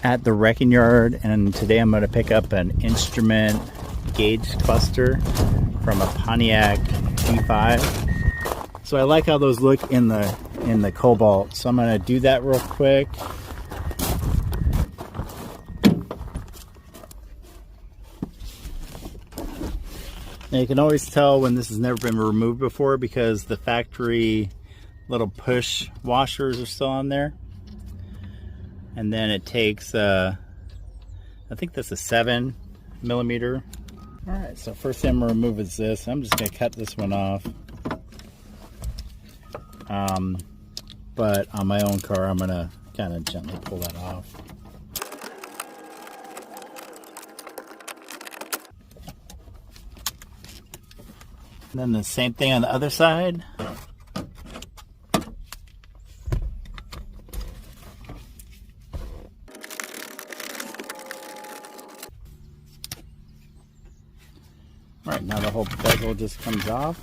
at the wrecking yard, and today I'm going to pick up an instrument gauge cluster from a Pontiac G5. So I like how those look in the Cobalt, so I'm going to do that real quick. Now you can always tell when this has never been removed before because the factory little push washers are still on there. And then it takes, I think that's a 7mm. All right, so first thing I'm gonna remove is this. I'm just gonna cut this one off. But on my own car, I'm gonna kind of gently pull that off. And then the same thing on the other side. All right, now the whole bezel just comes off.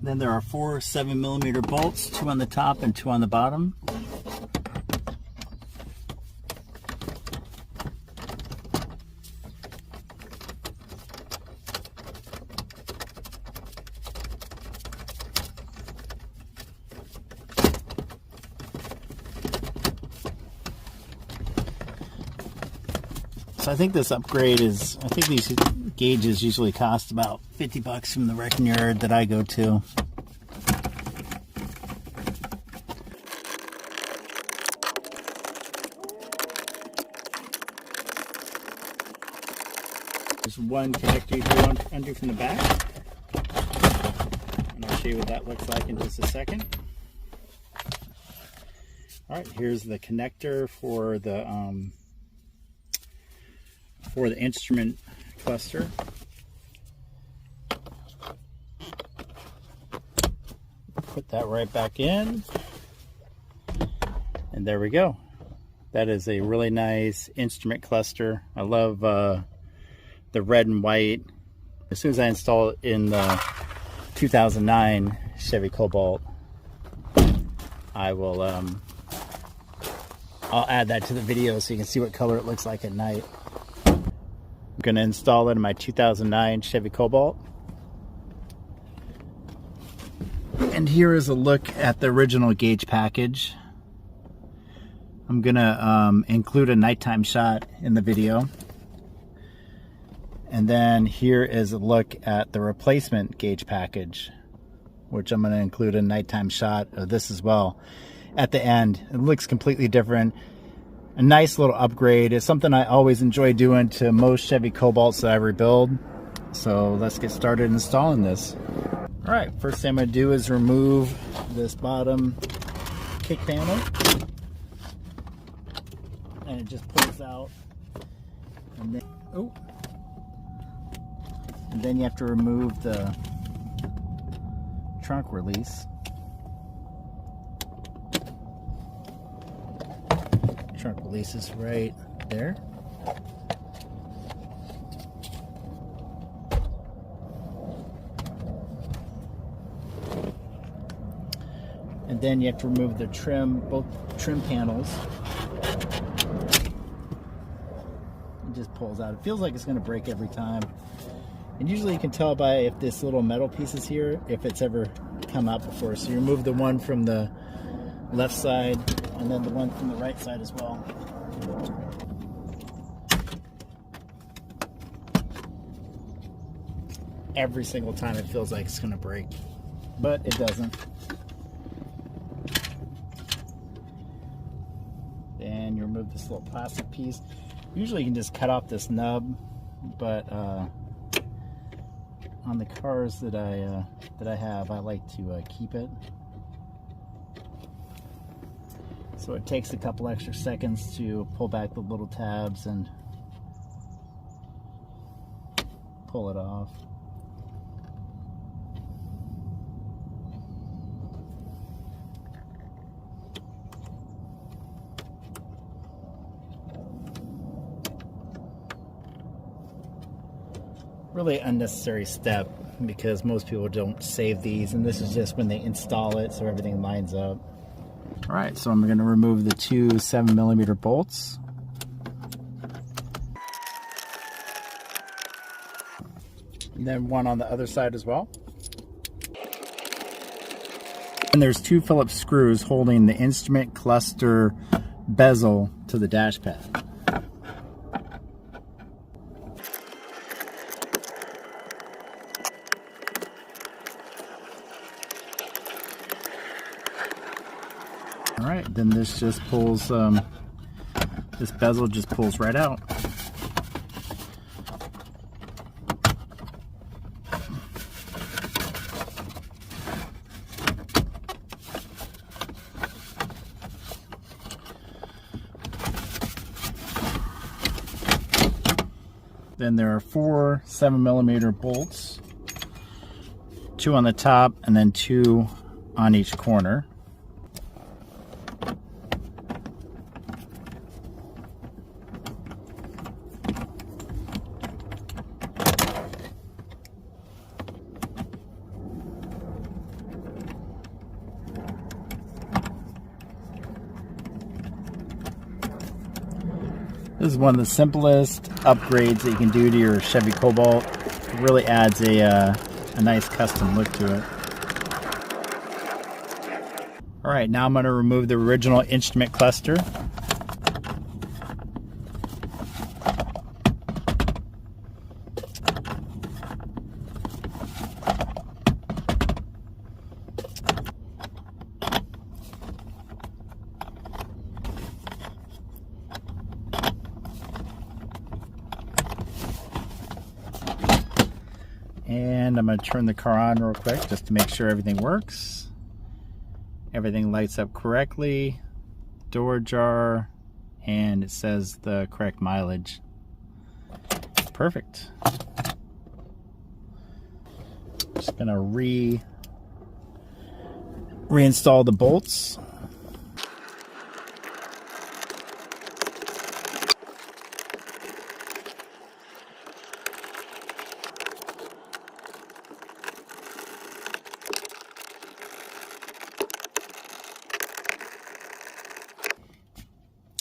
Then there are 4 7mm bolts, 2 on the top and 2 on the bottom. So I think this upgrade is, I think these gauges usually cost about 50 bucks from the wrecking yard that I go to. There's one connector you go undo from the back, and I'll show you what that looks like in just a second. All right, here's the connector for the instrument cluster. Put that right back in, and there we go. That is a really nice instrument cluster. I love the red and white. As soon as I install it in the 2009 Chevy Cobalt, I will I'll add that to the video so you can see what color it looks like at night. I'm going to install it in my 2009 Chevy Cobalt. And here is a look at the original gauge package. I'm going to include a nighttime shot in the video. And then here is a look at the replacement gauge package, which I'm going to include a nighttime shot of this as well at the end. It looks completely different. A nice little upgrade. It's something I always enjoy doing to most Chevy Cobalts that I rebuild. So let's get started installing this. All right, first thing I'm going to do is remove this bottom kick panel. And it just pulls out. And then, oh. And then you have to remove the trunk release. Trunk release is right there. And then you have to remove the trim, both trim panels. It just pulls out. It feels like it's going to break every time. And usually you can tell by if this little metal piece is here, if it's ever come out before. So you remove the one from the left side and then the one from the right side as well. Every single time it feels like it's going to break, but it doesn't. Then you remove this little plastic piece. Usually you can just cut off this nub, but on the cars that I have, I like to keep it. So it takes a couple extra seconds to pull back the little tabs and pull it off. Really unnecessary step because most people don't save these, and this is just when they install it so everything lines up. All right, so I'm going to remove the two 7mm bolts. And then one on the other side as well. And there's two Phillips screws holding the instrument cluster bezel to the dash pad. All right, then this just pulls, this bezel just pulls right out. Then there are four 7mm bolts, two on the top and then two on each corner. This is one of the simplest upgrades that you can do to your Chevy Cobalt. It really adds a nice custom look to it. All right, now I'm going to remove the original instrument cluster. And I'm going to turn the car on real quick just to make sure everything works. Everything lights up correctly, door jar, and it says the correct mileage. Perfect. Just going to reinstall the bolts.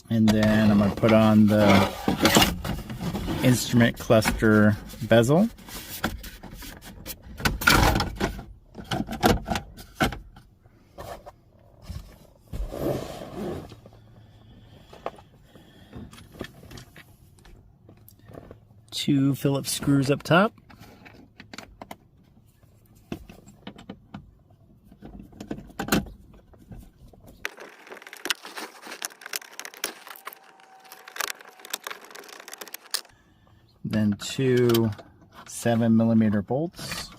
And then I'm going to put on the instrument cluster bezel. Two Phillips screws up top. Then two 7mm bolts.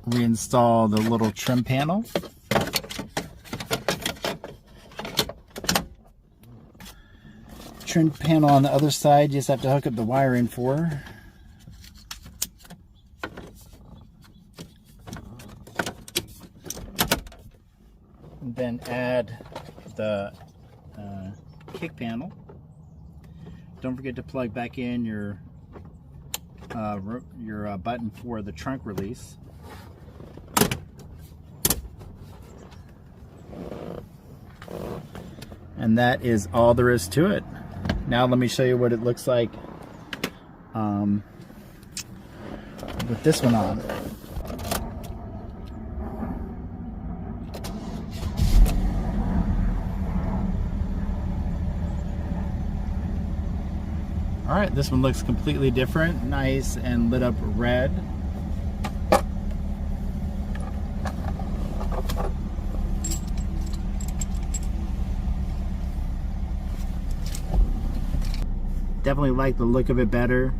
Reinstall the little trim panel. Trim panel on the other side, you just have to hook up the wiring for. Then add the kick panel. Don't forget to plug back in your button for the trunk release. And that is all there is to it. Now let me show you what it looks like with this one on. Alright, this one looks completely different, nice and lit up red. Definitely like the look of it better.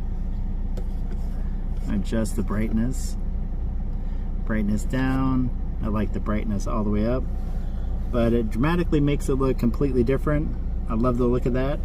Adjust the brightness. Brightness down. I like the brightness all the way up. But it dramatically makes it look completely different. I love the look of that.